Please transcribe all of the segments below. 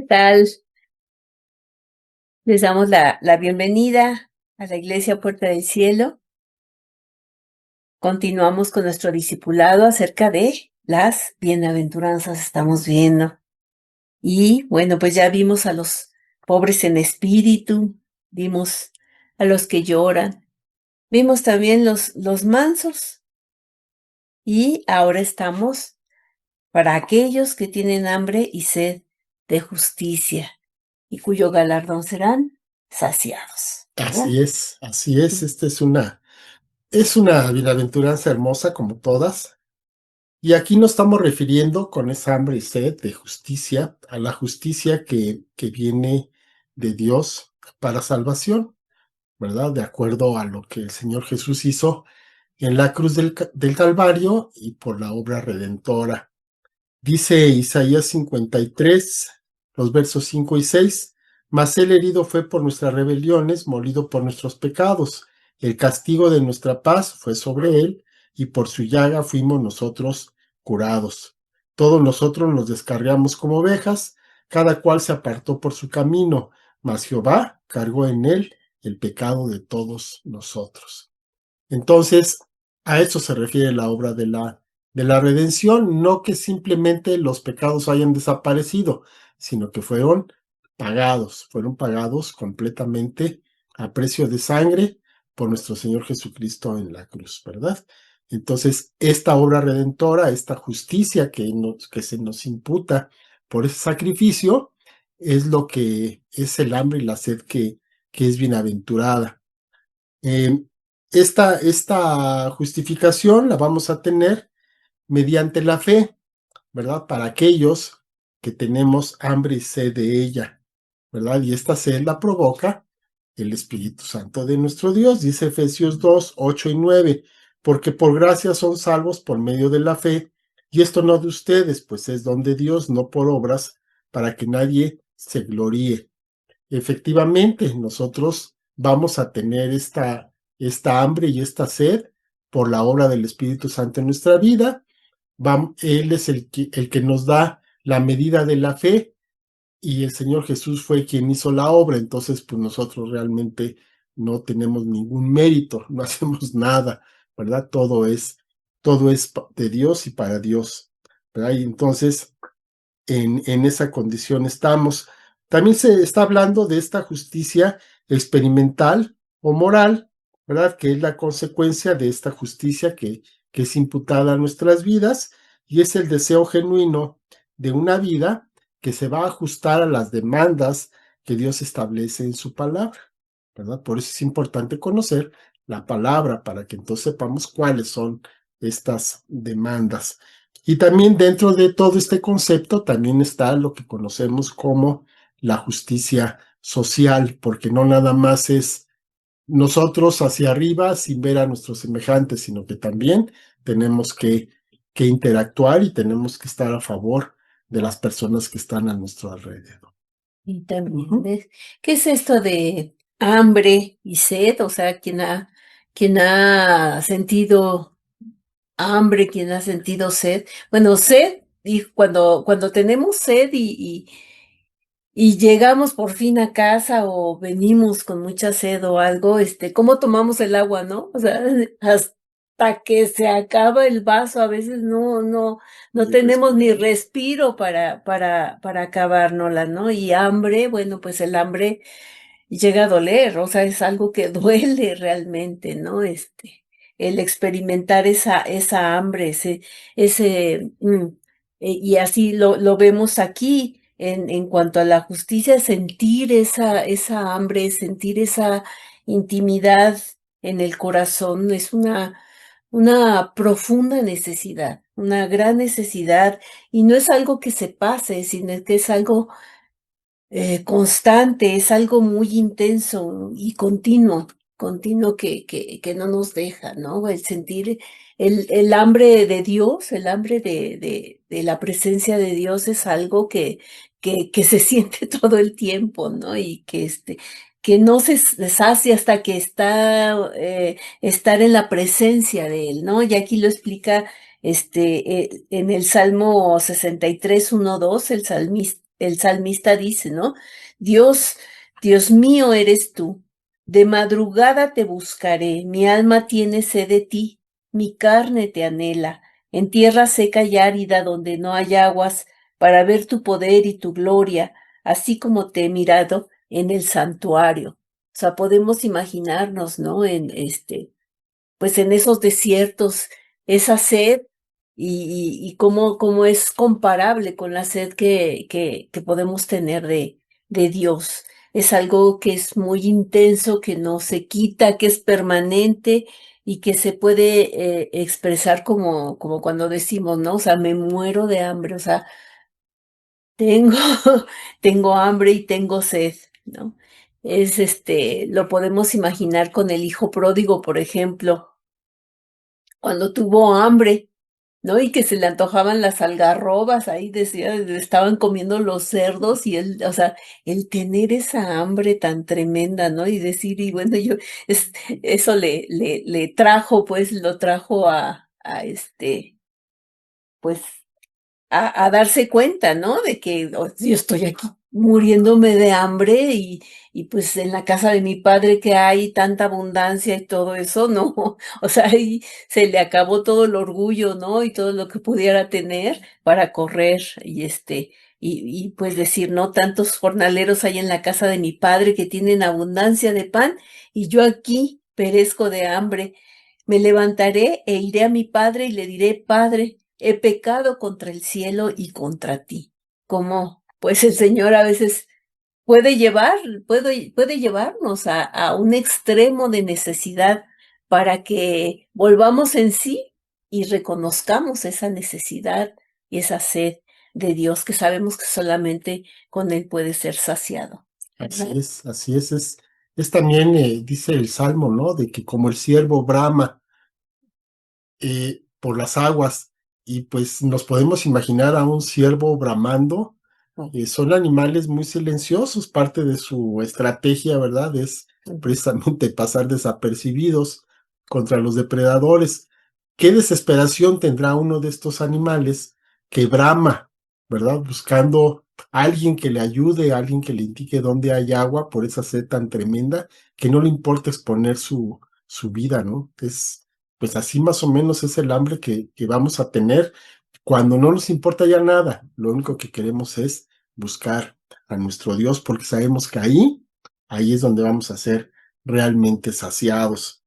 tal? Les damos la bienvenida a la Iglesia Puerta del Cielo. Continuamos con nuestro discipulado acerca de las bienaventuranzas, estamos viendo. Y bueno, pues ya vimos a los pobres en espíritu, vimos a los que lloran, vimos también los mansos. Y ahora estamos para aquellos que tienen hambre y sed de justicia y cuyo galardón serán saciados, ¿verdad? Así es, así es. Esta es una bienaventuranza hermosa como todas. Y aquí nos estamos refiriendo con esa hambre y sed de justicia a la justicia que viene de Dios para salvación, ¿verdad? De acuerdo a lo que el Señor Jesús hizo en la cruz del Calvario y por la obra redentora. Dice Isaías 53, los versos 5 y 6, mas él herido fue por nuestras rebeliones, molido por nuestros pecados. El castigo de nuestra paz fue sobre él, y por su llaga fuimos nosotros curados. Todos nosotros nos descarriamos como ovejas, cada cual se apartó por su camino, mas Jehová cargó en él el pecado de todos nosotros. Entonces, a eso se refiere la obra de la redención, no que simplemente los pecados hayan desaparecido, sino que fueron pagados completamente a precio de sangre por nuestro Señor Jesucristo en la cruz, ¿verdad? Entonces, esta obra redentora, esta justicia que se nos imputa por ese sacrificio, es lo que es el hambre y la sed que es bienaventurada. Eh, esta justificación la vamos a tener mediante la fe, ¿verdad? Para aquellos que tenemos hambre y sed de ella, ¿verdad? Y esta sed la provoca el Espíritu Santo de nuestro Dios, dice Efesios 2, 8 y 9, porque por gracia son salvos por medio de la fe, y esto no de ustedes, pues es don de Dios, no por obras, para que nadie se gloríe. Efectivamente, nosotros vamos a tener esta hambre y esta sed por la obra del Espíritu Santo en nuestra vida. Él es el que nos da la medida de la fe y el Señor Jesús fue quien hizo la obra. Entonces, pues nosotros realmente no tenemos ningún mérito, no hacemos nada, ¿verdad? Todo es de Dios y para Dios, ¿verdad? Y entonces, en esa condición estamos. También se está hablando de esta justicia experimental o moral, ¿verdad? Que es la consecuencia de esta justicia que es imputada a nuestras vidas y es el deseo genuino de una vida que se va a ajustar a las demandas que Dios establece en su palabra, ¿verdad? Por eso es importante conocer la palabra para que entonces sepamos cuáles son estas demandas. Y también dentro de todo este concepto también está lo que conocemos como la justicia social, porque no nada más es nosotros hacia arriba sin ver a nuestros semejantes, sino que también tenemos que interactuar y tenemos que estar a favor de las personas que están a nuestro alrededor. Y también, Ujú. ¿ves? ¿Qué es esto de hambre y sed? O sea, quien ha sentido hambre, quien ha sentido sed. Bueno, sed, y cuando tenemos sed y llegamos por fin a casa o venimos con mucha sed o algo, ¿cómo tomamos el agua, no? O sea, hasta que se acaba el vaso, a veces no Y tenemos ni respiramos. respiro para acabárnosla, ¿no? Y hambre, bueno, pues el hambre llega a doler, o sea, es algo que duele realmente, ¿no? El experimentar esa hambre, y así lo vemos aquí en cuanto a la justicia, sentir esa hambre, sentir esa intimidad en el corazón, es una profunda necesidad, una gran necesidad, y no es algo que se pase, sino que es algo constante, es algo muy intenso y continuo que no nos deja, ¿no? El sentir el hambre de Dios, el hambre de la presencia de Dios es algo que se siente todo el tiempo, ¿no? Y que no se sacia hasta que estar en la presencia de Él, ¿no? Y aquí lo explica en el Salmo 63, 1, 2, el salmista el salmista dice, ¿no? Dios, Dios mío eres tú. De madrugada te buscaré, mi alma tiene sed de ti, mi carne te anhela, en tierra seca y árida donde no hay aguas, para ver tu poder y tu gloria, así como te he mirado en el santuario. O sea, podemos imaginarnos, ¿no? En pues en esos desiertos, esa sed y cómo es comparable con la sed que podemos tener de Dios. Es algo que es muy intenso, que no se quita, que es permanente y que se puede expresar como cuando decimos, ¿no? O sea, me muero de hambre, o sea, tengo, tengo hambre y tengo sed, ¿no? Lo podemos imaginar con el hijo pródigo, por ejemplo, cuando tuvo hambre, ¿no? Y que se le antojaban las algarrobas, ahí decía, estaban comiendo los cerdos y él, o sea, el tener esa hambre tan tremenda, ¿no? Y decir, y bueno, eso le trajo, pues, lo trajo pues, a darse cuenta, ¿no? De que yo estoy aquí muriéndome de hambre y pues en la casa de mi padre que hay tanta abundancia y todo eso, ¿no? O sea, ahí se le acabó todo el orgullo, ¿no? Y todo lo que pudiera tener para correr y pues decir, no, tantos jornaleros hay en la casa de mi padre que tienen abundancia de pan y yo aquí perezco de hambre. Me levantaré e iré a mi padre y le diré, Padre, he pecado contra el cielo y contra ti. Como, pues el Señor a veces puede llevarnos a un extremo de necesidad para que volvamos en sí y reconozcamos esa necesidad y esa sed de Dios que sabemos que solamente con Él puede ser saciado, ¿verdad? Así es también, dice el Salmo, ¿no? De que como el ciervo brama por las aguas, y pues nos podemos imaginar a un ciervo bramando. Son animales muy silenciosos, parte de su estrategia, ¿verdad? Es precisamente pasar desapercibidos contra los depredadores. ¿Qué desesperación tendrá uno de estos animales que brama, ¿verdad? Buscando a alguien que le ayude, a alguien que le indique dónde hay agua por esa sed tan tremenda, que no le importa exponer su vida, ¿no? Pues así más o menos es el hambre que vamos a tener cuando no nos importa ya nada. Lo único que queremos es buscar a nuestro Dios, porque sabemos que ahí es donde vamos a ser realmente saciados.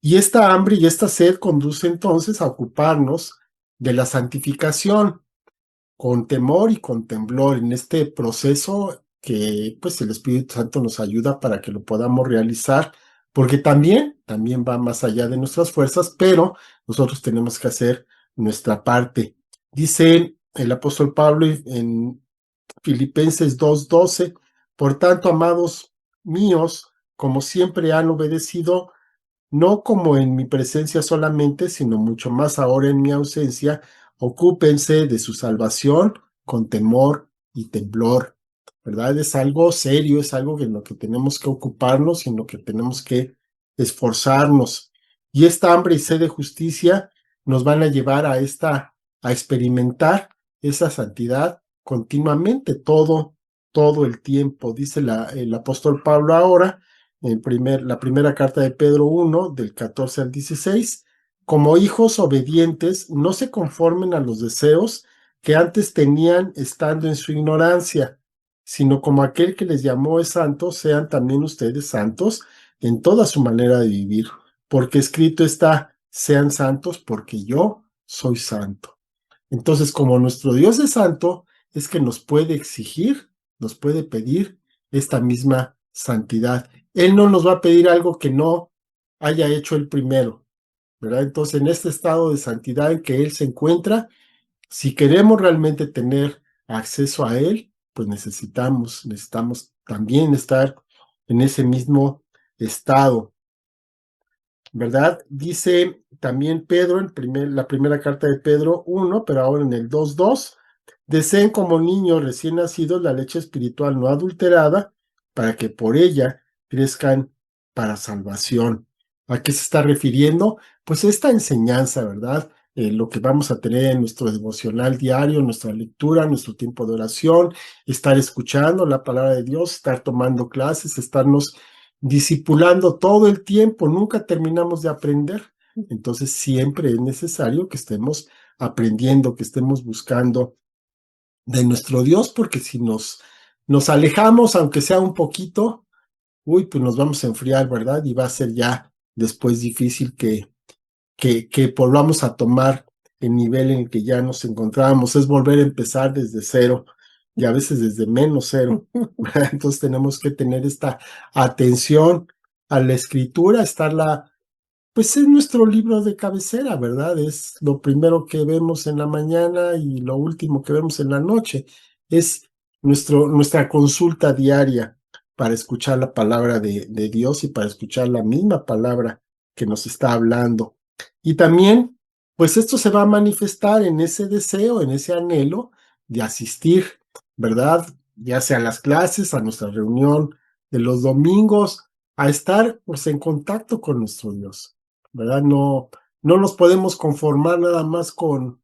Y esta hambre y esta sed conduce entonces a ocuparnos de la santificación con temor y con temblor en este proceso que pues el Espíritu Santo nos ayuda para que lo podamos realizar, porque también va más allá de nuestras fuerzas, pero nosotros tenemos que hacer nuestra parte. Dice el apóstol Pablo en Filipenses 2:12, por tanto, amados míos, como siempre han obedecido, no como en mi presencia solamente, sino mucho más ahora en mi ausencia, ocúpense de su salvación con temor y temblor, ¿verdad? Es algo serio, es algo en lo que tenemos que ocuparnos y en lo que tenemos que esforzarnos. Y esta hambre y sed de justicia nos van a llevar a experimentar esa santidad continuamente, todo el tiempo, dice el apóstol Pablo ahora la primera carta de Pedro 1, del 14 al 16, como hijos obedientes, no se conformen a los deseos que antes tenían estando en su ignorancia, sino como aquel que les llamó es santo, sean también ustedes santos en toda su manera de vivir, porque escrito está, sean santos porque yo soy santo. Entonces, como nuestro Dios es santo, es que nos puede exigir, nos puede pedir esta misma santidad. Él no nos va a pedir algo que no haya hecho él primero, ¿verdad? Entonces, en este estado de santidad en que Él se encuentra, si queremos realmente tener acceso a Él, pues necesitamos también estar en ese mismo estado, ¿verdad? Dice también Pedro, la primera carta de Pedro 1, pero ahora en el 2:2, deseen como niños recién nacidos la leche espiritual no adulterada, para que por ella crezcan para salvación. ¿A qué se está refiriendo? Pues esta enseñanza, ¿verdad? lo que vamos a tener en nuestro devocional diario, nuestra lectura, nuestro tiempo de oración, estar escuchando la palabra de Dios, estar tomando clases, estarnos discipulando todo el tiempo, nunca terminamos de aprender. Entonces siempre es necesario que estemos aprendiendo, que estemos buscando de nuestro Dios, porque si nos alejamos, aunque sea un poquito, uy, pues nos vamos a enfriar, ¿verdad? Y va a ser ya después difícil que volvamos a tomar el nivel en el que ya nos encontrábamos, es volver a empezar desde cero y a veces desde menos cero. Entonces tenemos que tener esta atención a la escritura, estarla, pues es nuestro libro de cabecera, ¿verdad? Es lo primero que vemos en la mañana y lo último que vemos en la noche. Es nuestra consulta diaria para escuchar la palabra de Dios y para escuchar la misma palabra que nos está hablando. Y también, pues esto se va a manifestar en ese deseo, en ese anhelo de asistir, ¿verdad? Ya sea a las clases, a nuestra reunión de los domingos, a estar pues en contacto con nuestro Dios. ¿Verdad? No nos podemos conformar nada más con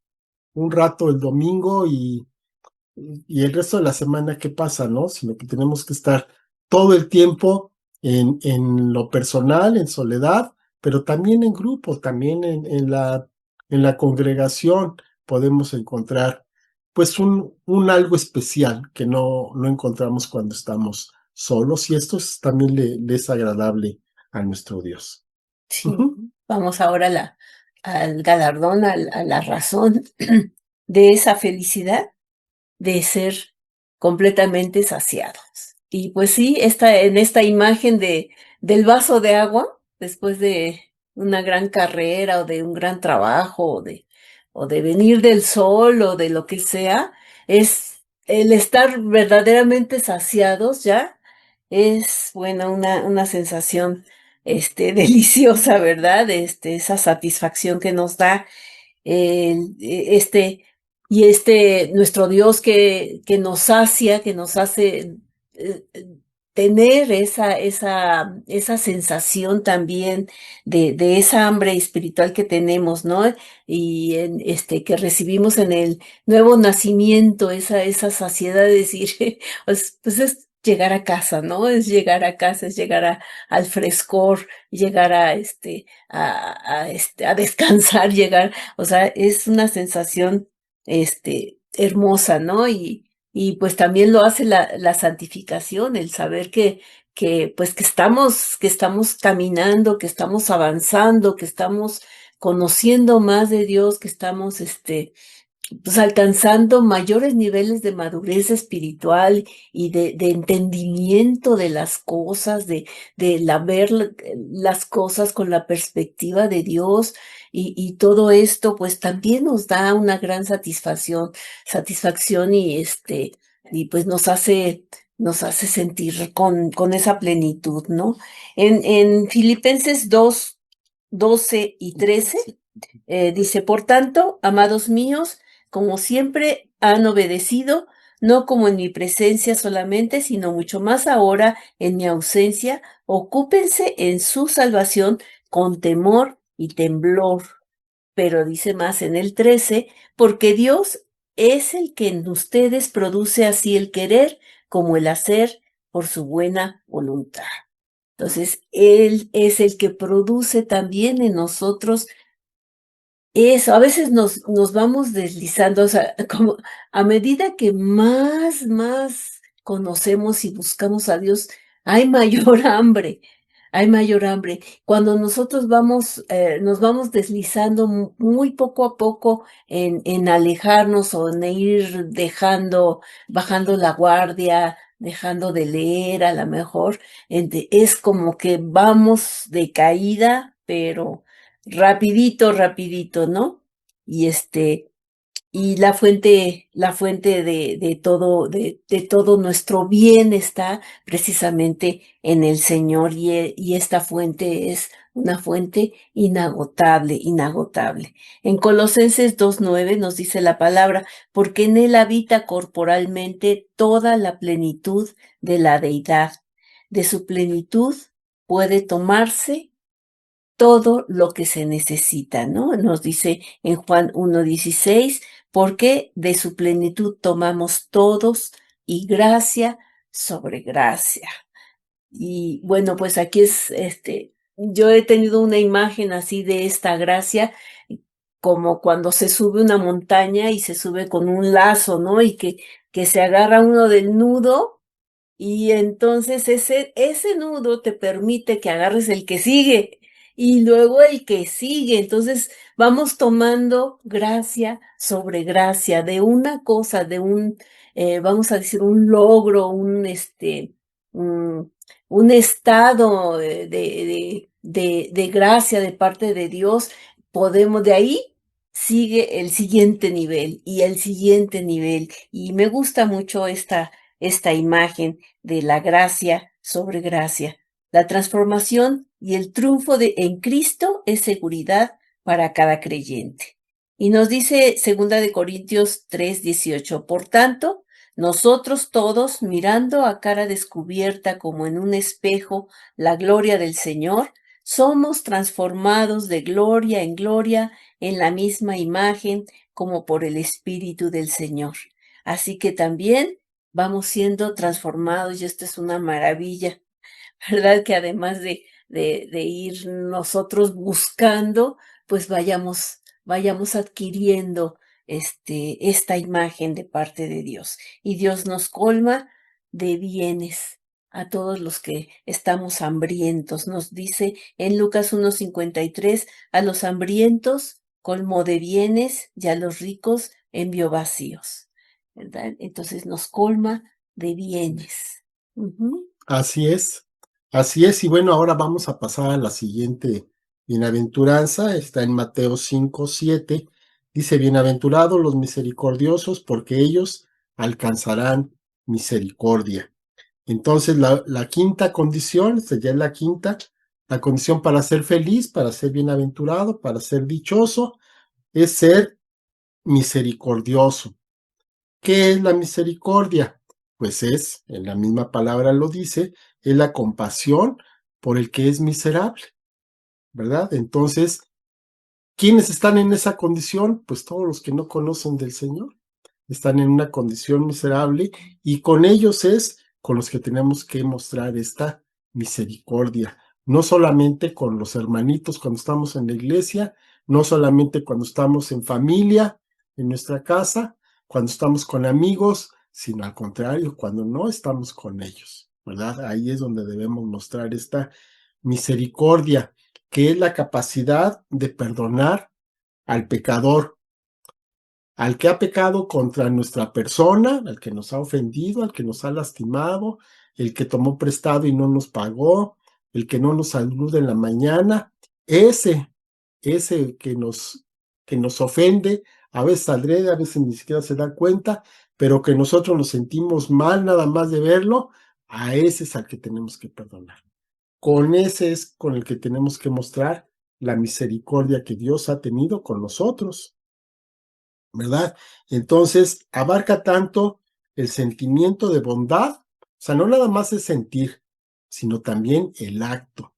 un rato el domingo y el resto de la semana qué pasa, ¿no? Sino que tenemos que estar todo el tiempo en lo personal, en soledad, pero también en grupo, también en la congregación podemos encontrar pues un algo especial que no encontramos cuando estamos solos y esto también le es agradable a nuestro Dios. Sí, Ujú. vamos ahora al galardón, a la razón de esa felicidad de ser completamente saciados. Y pues sí, en esta imagen del vaso de agua, después de una gran carrera o de un gran trabajo o de venir del sol o de lo que sea, es el estar verdaderamente saciados ya, es, bueno, una sensación, deliciosa, ¿verdad? Esa satisfacción que nos da este, nuestro Dios que nos sacia, que nos hace tener esa sensación también de esa hambre espiritual que tenemos, ¿no? Y que recibimos en el nuevo nacimiento, esa saciedad de decir, pues es llegar a casa, ¿no? Es llegar a casa, es llegar al frescor, llegar a descansar, llegar, o sea, es una sensación, hermosa, ¿no? Y pues también lo hace la santificación, el saber pues que estamos caminando, que estamos avanzando, que estamos conociendo más de Dios, que estamos, pues alcanzando mayores niveles de madurez espiritual y de entendimiento de las cosas, ver las cosas con la perspectiva de Dios y todo esto pues también nos da una gran satisfacción y pues nos hace sentir con esa plenitud, ¿no? En Filipenses 2:12 y 13 dice, por tanto, amados míos, como siempre han obedecido, no como en mi presencia solamente, sino mucho más ahora en mi ausencia, ocúpense en su salvación con temor y temblor. Pero dice más en el 13, porque Dios es el que en ustedes produce así el querer como el hacer por su buena voluntad. Entonces, Él es el que produce también en nosotros eso, a veces nos vamos deslizando, o sea, como a medida que más conocemos y buscamos a Dios, hay mayor hambre, hay mayor hambre. Cuando nosotros nos vamos deslizando muy poco a poco en alejarnos o en ir bajando la guardia, dejando de leer a lo mejor, es como que vamos de caída, pero rapidito, ¿no? Y y la fuente de todo nuestro bien está precisamente en el Señor, y esta fuente es una fuente inagotable, inagotable. En Colosenses 2:9 nos dice la palabra, porque en él habita corporalmente toda la plenitud de la deidad. De su plenitud puede tomarse todo lo que se necesita, ¿no? Nos dice en Juan 1:16, porque de su plenitud tomamos todos y gracia sobre gracia. Y bueno, pues aquí es, yo he tenido una imagen así de esta gracia, como cuando se sube una montaña y se sube con un lazo, ¿no? Y que se agarra uno del nudo y entonces ese nudo te permite que agarres el que sigue y luego el que sigue. Entonces vamos tomando gracia sobre gracia de una cosa, vamos a decir, un logro, un, un estado de gracia de parte de Dios. Podemos, de ahí sigue el siguiente nivel y el siguiente nivel. Y me gusta mucho esta imagen de la gracia sobre gracia. La transformación y el triunfo en Cristo es seguridad para cada creyente. Y nos dice 2 Corintios 3:18, por tanto, nosotros todos, mirando a cara descubierta como en un espejo la gloria del Señor, somos transformados de gloria en gloria en la misma imagen como por el Espíritu del Señor. Así que también vamos siendo transformados y esto es una maravilla, ¿verdad? Que además de ir nosotros buscando, pues vayamos adquiriendo esta imagen de parte de Dios. Y Dios nos colma de bienes a todos los que estamos hambrientos. Nos dice en Lucas 1:53, a los hambrientos colmó de bienes y a los ricos envió vacíos, ¿verdad? Entonces nos colma de bienes. Ujú. Así es, y bueno, ahora vamos a pasar a la siguiente bienaventuranza, está en Mateo 5:7, dice, bienaventurados los misericordiosos, porque ellos alcanzarán misericordia. Entonces, la quinta condición, esta ya es la quinta, la condición para ser feliz, para ser bienaventurado, para ser dichoso, es ser misericordioso. ¿Qué es la misericordia? Pues es, en la misma palabra lo dice, es la compasión por el que es miserable, ¿verdad? Entonces, ¿quiénes están en esa condición? Pues todos los que no conocen del Señor. Están en una condición miserable y con ellos es con los que tenemos que mostrar esta misericordia. No solamente con los hermanitos cuando estamos en la iglesia, no solamente cuando estamos en familia, en nuestra casa, cuando estamos con amigos, sino al contrario, cuando no estamos con ellos, ¿verdad? Ahí es donde debemos mostrar esta misericordia, que es la capacidad de perdonar al pecador, al que ha pecado contra nuestra persona, al que nos ha ofendido, al que nos ha lastimado, el que tomó prestado y no nos pagó, el que no nos saluda en la mañana, ese que nos ofende, a veces adrede, a veces ni siquiera se da cuenta, pero que nosotros nos sentimos mal nada más de verlo, a ese es al que tenemos que perdonar. Con ese es con el que tenemos que mostrar la misericordia que Dios ha tenido con nosotros, ¿verdad? Entonces, abarca tanto el sentimiento de bondad, o sea, no nada más es sentir, sino también el acto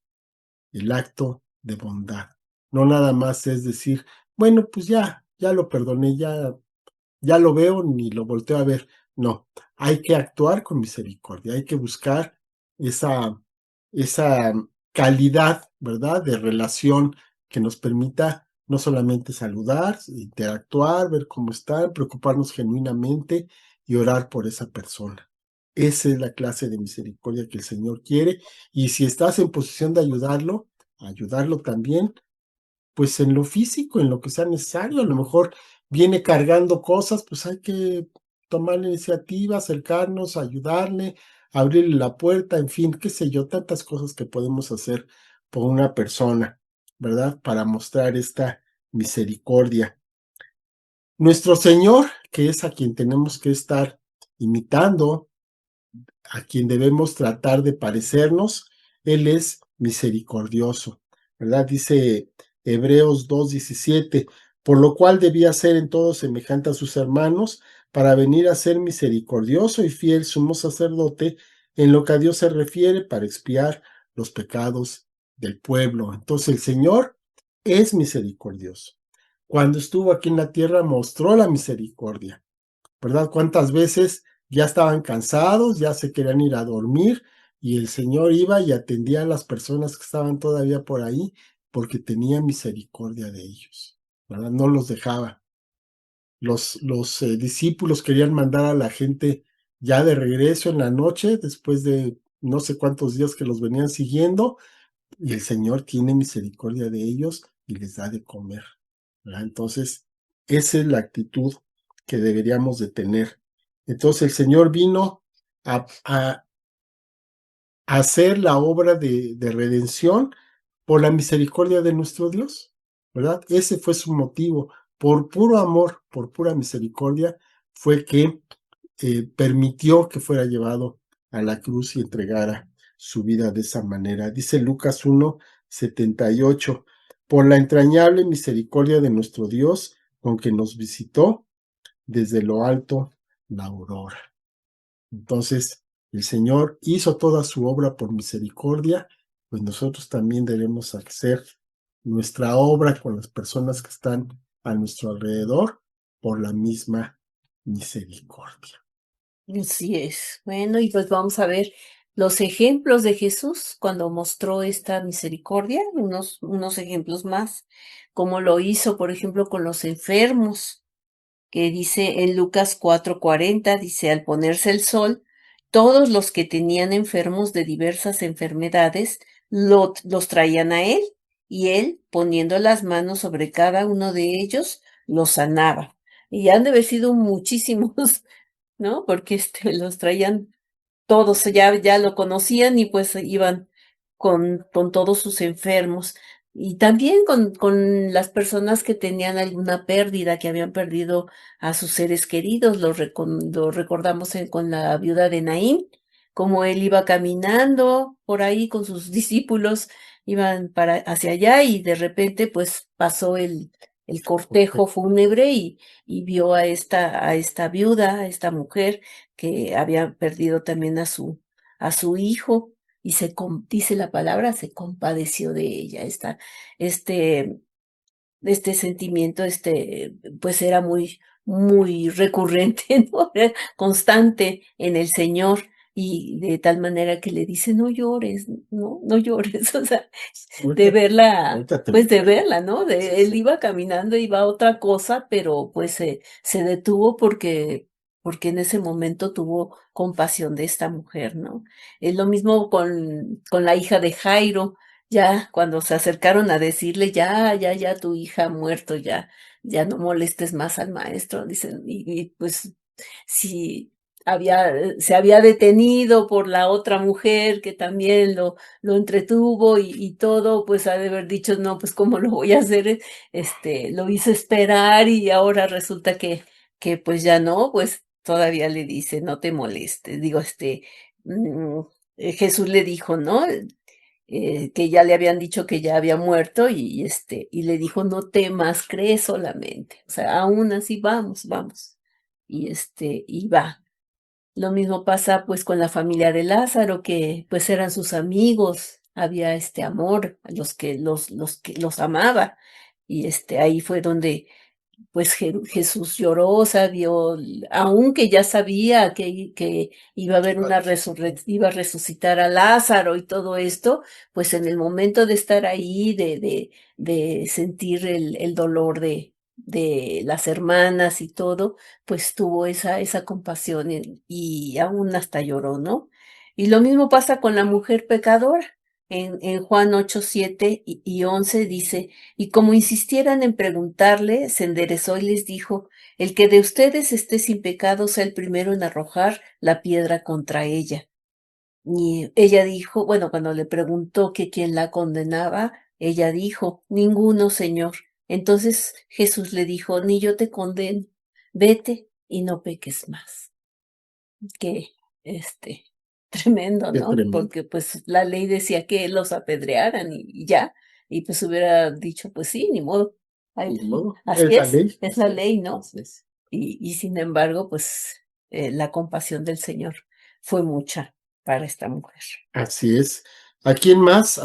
de bondad. No nada más es decir, bueno, pues ya lo perdoné, ya lo veo, ni lo volteo a ver. No, hay que actuar con misericordia, hay que buscar esa, esa calidad, ¿verdad?, de relación que nos permita no solamente saludar, interactuar, ver cómo están, preocuparnos genuinamente y orar por esa persona. Esa es la clase de misericordia que el Señor quiere. Y si estás en posición de ayudarlo también, pues en lo físico, en lo que sea necesario. A lo mejor viene cargando cosas, pues hay que tomar la iniciativa, acercarnos, ayudarle, abrirle la puerta, en fin, qué sé yo, tantas cosas que podemos hacer por una persona, ¿verdad? Para mostrar esta misericordia. Nuestro Señor, que es a quien tenemos que estar imitando, a quien debemos tratar de parecernos, Él es misericordioso, ¿verdad? Dice Hebreos 2:17, por lo cual debía ser en todo semejante a sus hermanos, para venir a ser misericordioso y fiel sumo sacerdote en lo que a Dios se refiere, para expiar los pecados del pueblo. Entonces el Señor es misericordioso. Cuando estuvo aquí en la tierra mostró la misericordia, ¿verdad? ¿Cuántas veces ya estaban cansados, ya se querían ir a dormir y el Señor iba y atendía a las personas que estaban todavía por ahí porque tenía misericordia de ellos, ¿verdad? No los dejaba. Los discípulos querían mandar a la gente ya de regreso en la noche, después de no sé cuántos días que los venían siguiendo, y el Señor tiene misericordia de ellos y les da de comer, ¿verdad? Entonces, esa es la actitud que deberíamos de tener. Entonces, el Señor vino a hacer la obra de redención por la misericordia de nuestro Dios, ¿verdad? Ese fue su motivo. Por puro amor, por pura misericordia, fue que permitió que fuera llevado a la cruz y entregara su vida de esa manera. Dice Lucas 1:78, por la entrañable misericordia de nuestro Dios, con que nos visitó desde lo alto la aurora. Entonces, el Señor hizo toda su obra por misericordia, pues nosotros también debemos hacer nuestra obra con las personas que están a nuestro alrededor por la misma misericordia. Así es. Bueno, y pues vamos a ver los ejemplos de Jesús cuando mostró esta misericordia, unos ejemplos más, como lo hizo, por ejemplo, con los enfermos, que dice en Lucas 4:40, dice, al ponerse el sol, todos los que tenían enfermos de diversas enfermedades los traían a él, y él, poniendo las manos sobre cada uno de ellos, los sanaba. Y han de haber sido muchísimos, ¿no? Porque los traían todos, ya lo conocían y pues iban con todos sus enfermos. Y también con las personas que tenían alguna pérdida, que habían perdido a sus seres queridos. Lo recordamos con la viuda de Naín, como él iba caminando por ahí con sus discípulos, iban hacia allá y de repente pues pasó el cortejo fúnebre y vio a esta viuda, a esta mujer que había perdido también a su hijo, y dice la palabra, se compadeció de ella. Este, este sentimiento, pues era muy, muy recurrente, ¿no? Era constante en el Señor, y de tal manera que le dice, no llores, no llores, o sea, de Ahorita, verla, ahorita te pues de muestro. verla, ¿no? Sí, Él sí. iba caminando, iba a otra cosa, pero pues se detuvo porque en ese momento tuvo compasión de esta mujer, ¿no? Es lo mismo con la hija de Jairo, ya cuando se acercaron a decirle, ya, tu hija ha muerto, ya no molestes más al maestro, dicen, y pues si se había detenido por la otra mujer que también lo entretuvo y todo, pues ha de haber dicho, no, pues cómo lo voy a hacer, lo hizo esperar y ahora resulta que pues ya no, pues todavía le dice, no te molestes, digo, mm, Jesús le dijo, ¿no? Que ya le habían dicho que ya había muerto y le dijo, no temas, cree solamente. O sea, aún así vamos. Y va. Lo mismo pasa pues con la familia de Lázaro, que pues eran sus amigos, había este amor, a los que los amaba. Y ahí fue donde pues Jesús lloró, o sea, aunque ya sabía que iba a haber una iba a resucitar a Lázaro y todo esto, pues en el momento de estar ahí, de sentir el dolor de las hermanas y todo, pues tuvo esa compasión y aún hasta lloró, ¿no? Y lo mismo pasa con la mujer pecadora. En Juan 8:7 y 11 dice, y como insistieran en preguntarle, se enderezó y les dijo, el que de ustedes esté sin pecado sea el primero en arrojar la piedra contra ella. Y ella dijo, bueno, cuando le preguntó que quién la condenaba, ella dijo, ninguno, Señor. Entonces Jesús le dijo, ni yo te condeno, vete y no peques más. Que, tremendo, Qué ¿no? tremendo. Porque pues la ley decía que los apedrearan y ya, y pues hubiera dicho, pues sí, ni modo. Ay, Ni modo, así es la ley. es la Así es. ley, ¿no? Así es. Y sin embargo, pues la compasión del Señor fue mucha para esta mujer. Así es. A quién más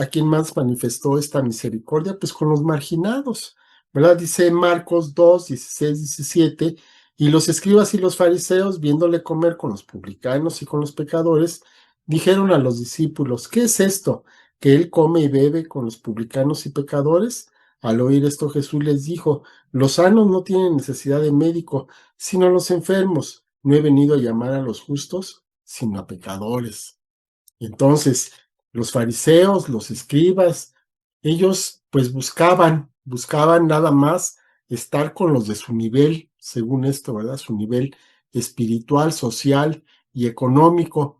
manifestó esta misericordia? Pues con los marginados, ¿verdad? Dice Marcos 2, 16, 17, y los escribas y los fariseos, viéndole comer con los publicanos y con los pecadores, dijeron a los discípulos, ¿qué es esto? ¿Que él come y bebe con los publicanos y pecadores? Al oír esto Jesús les dijo, los sanos no tienen necesidad de médico, sino los enfermos. No he venido a llamar a los justos, sino a pecadores. Entonces, los fariseos, los escribas, ellos pues buscaban nada más estar con los de su nivel, según esto, ¿verdad? Su nivel espiritual, social y económico.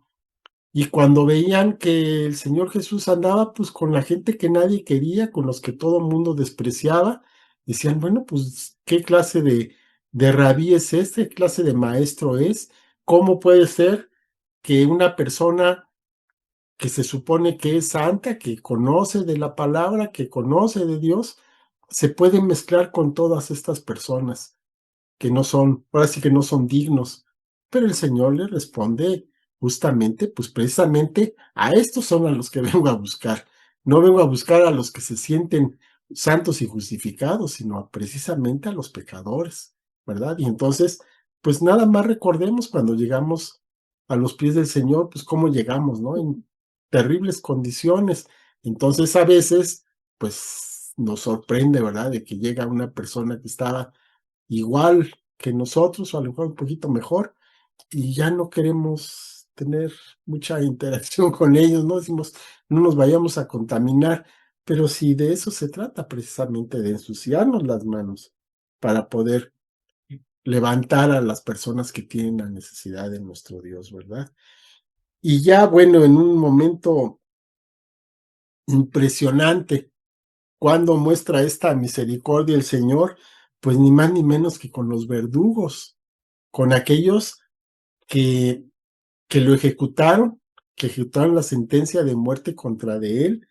Y cuando veían que el Señor Jesús andaba pues con la gente que nadie quería, con los que todo el mundo despreciaba, decían, bueno, pues, ¿qué clase de rabí es este? ¿Qué clase de maestro es? ¿Cómo puede ser que una persona que se supone que es santa, que conoce de la palabra, que conoce de Dios, se puede mezclar con todas estas personas que no son, ahora sí que no son dignos? Pero el Señor le responde justamente, pues precisamente a estos son a los que vengo a buscar. No vengo a buscar a los que se sienten santos y justificados, sino precisamente a los pecadores, ¿verdad? Y entonces, pues nada más recordemos cuando llegamos a los pies del Señor, pues cómo llegamos, ¿no? En terribles condiciones. Entonces, a veces, pues nos sorprende, ¿verdad? De que llega una persona que estaba igual que nosotros, o a lo mejor un poquito mejor, y ya no queremos tener mucha interacción con ellos, ¿no? Decimos, no nos vayamos a contaminar, pero si de eso se trata precisamente, de ensuciarnos las manos para poder levantar a las personas que tienen la necesidad de nuestro Dios, ¿verdad? Y ya, bueno, en un momento impresionante, cuando muestra esta misericordia el Señor, pues ni más ni menos que con los verdugos, con aquellos que, que lo ejecutaron, que ejecutaron la sentencia de muerte contra de él.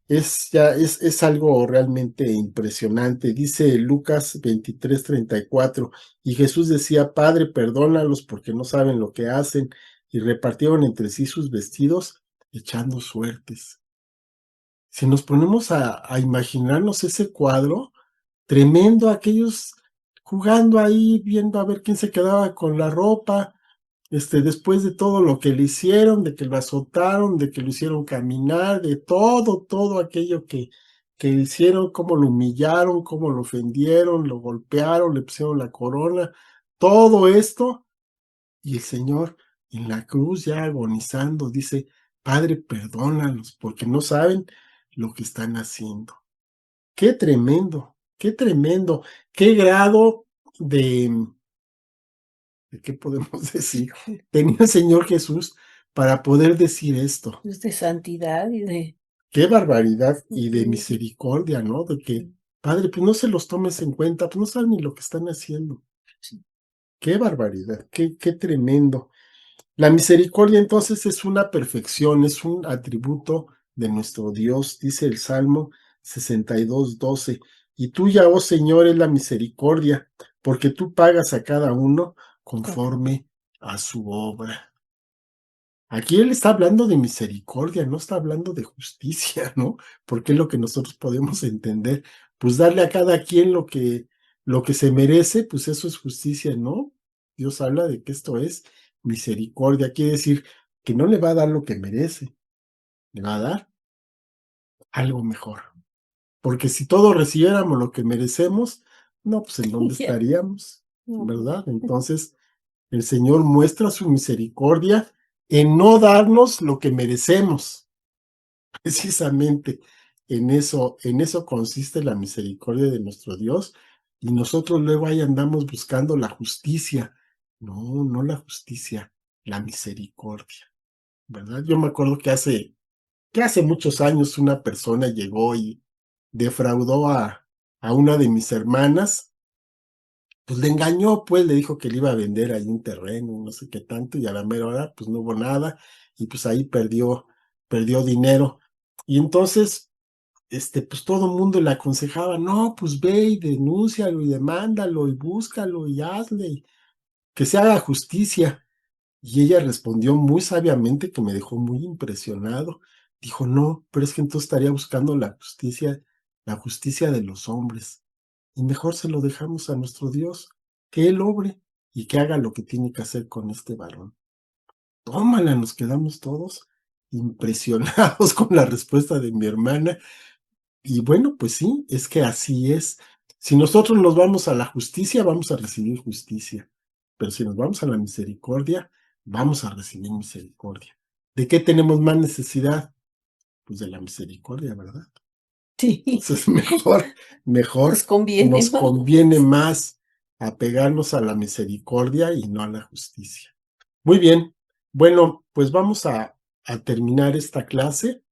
Es algo realmente impresionante. Dice Lucas 23:34, y Jesús decía, Padre, perdónalos porque no saben lo que hacen, y repartieron entre sí sus vestidos, echando suertes. Si nos ponemos a imaginarnos ese cuadro, tremendo, aquellos jugando ahí, viendo a ver quién se quedaba con la ropa, después de todo lo que le hicieron, de que lo azotaron, de que lo hicieron caminar, de todo aquello que hicieron, cómo lo humillaron, cómo lo ofendieron, lo golpearon, le pusieron la corona, todo esto, y el Señor en la cruz ya agonizando dice, Padre, perdónalos, porque no saben lo que están haciendo. Qué tremendo, qué grado ¿de qué podemos decir? Tenía el Señor Jesús para poder decir esto. Es de santidad y de... Qué barbaridad y de Ujú. misericordia, ¿no? De que, Padre, pues no se los tomes en cuenta, pues no saben ni lo que están haciendo. Sí. Qué barbaridad, qué tremendo. La misericordia entonces es una perfección, es un atributo de nuestro Dios, dice el Salmo 62:12. Y tuya, oh Señor, es la misericordia, porque tú pagas a cada uno conforme a su obra. Aquí él está hablando de misericordia, no está hablando de justicia, ¿no? Porque es lo que nosotros podemos entender. Pues darle a cada quien lo que se merece, pues eso es justicia, ¿no? Dios habla de que esto es misericordia, quiere decir que no le va a dar lo que merece, le va a dar algo mejor. Porque si todos recibiéramos lo que merecemos, no, pues en dónde Ya. estaríamos, No. ¿verdad? Entonces, el Señor muestra su misericordia en no darnos lo que merecemos. Precisamente en eso consiste la misericordia de nuestro Dios. Y nosotros luego ahí andamos buscando la justicia. No, no la justicia, la misericordia, ¿verdad? Yo me acuerdo que hace muchos años una persona llegó y defraudó a una de mis hermanas, pues le engañó, pues le dijo que le iba a vender ahí un terreno, no sé qué tanto, y a la mera hora, pues no hubo nada, y pues ahí perdió dinero. Y entonces, pues todo el mundo le aconsejaba, no, pues ve y denúncialo y demándalo y búscalo y hazle, y que se haga justicia. Y ella respondió muy sabiamente, que me dejó muy impresionado. Dijo, no, pero es que entonces estaría buscando la justicia de los hombres. Y mejor se lo dejamos a nuestro Dios, que Él obre y que haga lo que tiene que hacer con este varón. Tómala, nos quedamos todos impresionados con la respuesta de mi hermana. Y bueno, pues sí, es que así es. Si nosotros nos vamos a la justicia, vamos a recibir justicia. Pero si nos vamos a la misericordia, vamos a recibir misericordia. ¿De qué tenemos más necesidad? Pues de la misericordia, ¿verdad? Sí, Entonces, nos mejor conviene nos más. conviene más apegarnos a la misericordia y no a la justicia. Muy bien, bueno, pues vamos a terminar esta clase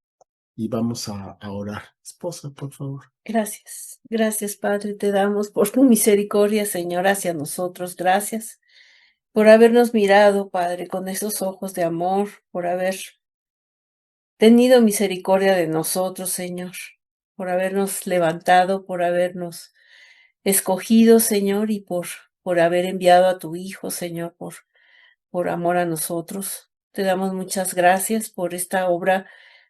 y vamos a orar. Esposa, por favor. Gracias, gracias, Padre, te damos por tu misericordia, Señor, hacia nosotros. Gracias por habernos mirado, Padre, con esos ojos de amor, por haber tenido misericordia de nosotros, Señor, por habernos levantado, por habernos escogido, Señor, y por haber enviado a tu Hijo, Señor, por amor a nosotros. Te damos muchas gracias por esta obra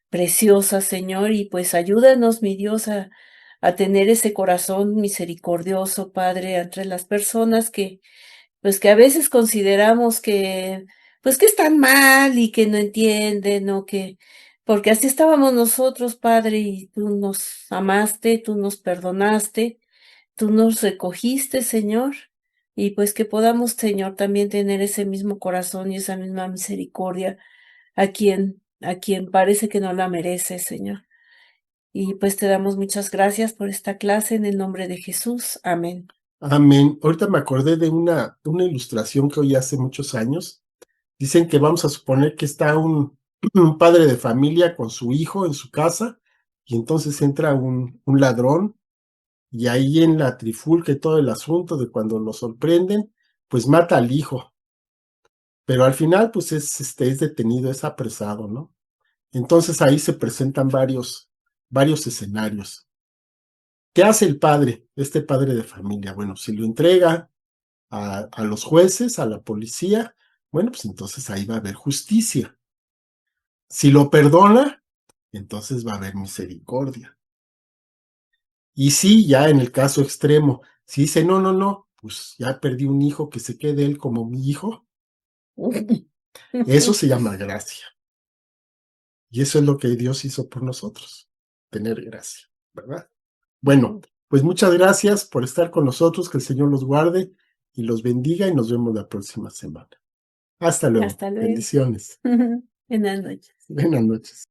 preciosa, Señor, y pues ayúdanos, mi Dios, a tener ese corazón misericordioso, Padre, entre las personas pues que a veces consideramos pues que están mal y que no entienden, porque así estábamos nosotros, Padre, y tú nos amaste, tú nos perdonaste, tú nos recogiste, Señor, y pues que podamos, Señor, también tener ese mismo corazón y esa misma misericordia a quien parece que no la merece, Señor. Y pues te damos muchas gracias por esta clase en el nombre de Jesús. Amén. Amén. Ahorita me acordé de una ilustración que oí hace muchos años. Dicen que vamos a suponer que está un padre de familia con su hijo en su casa y entonces entra un ladrón y ahí en la trifulca y todo el asunto de cuando lo sorprenden, pues mata al hijo. Pero al final, pues es detenido, es apresado, ¿no? Entonces ahí se presentan varios escenarios. ¿Qué hace el padre, este padre de familia? Bueno, si lo entrega a los jueces, a la policía, bueno, pues entonces ahí va a haber justicia. Si lo perdona, entonces va a haber misericordia. Y sí, ya en el caso extremo, si dice, no, no, no, pues ya perdí un hijo, que se quede él como mi hijo, eso se llama gracia. Y eso es lo que Dios hizo por nosotros, tener gracia, ¿verdad? Bueno, pues muchas gracias por estar con nosotros, que el Señor los guarde y los bendiga y nos vemos la próxima semana. Hasta luego. Hasta luego. Bendiciones. Buenas noches. Buenas noches.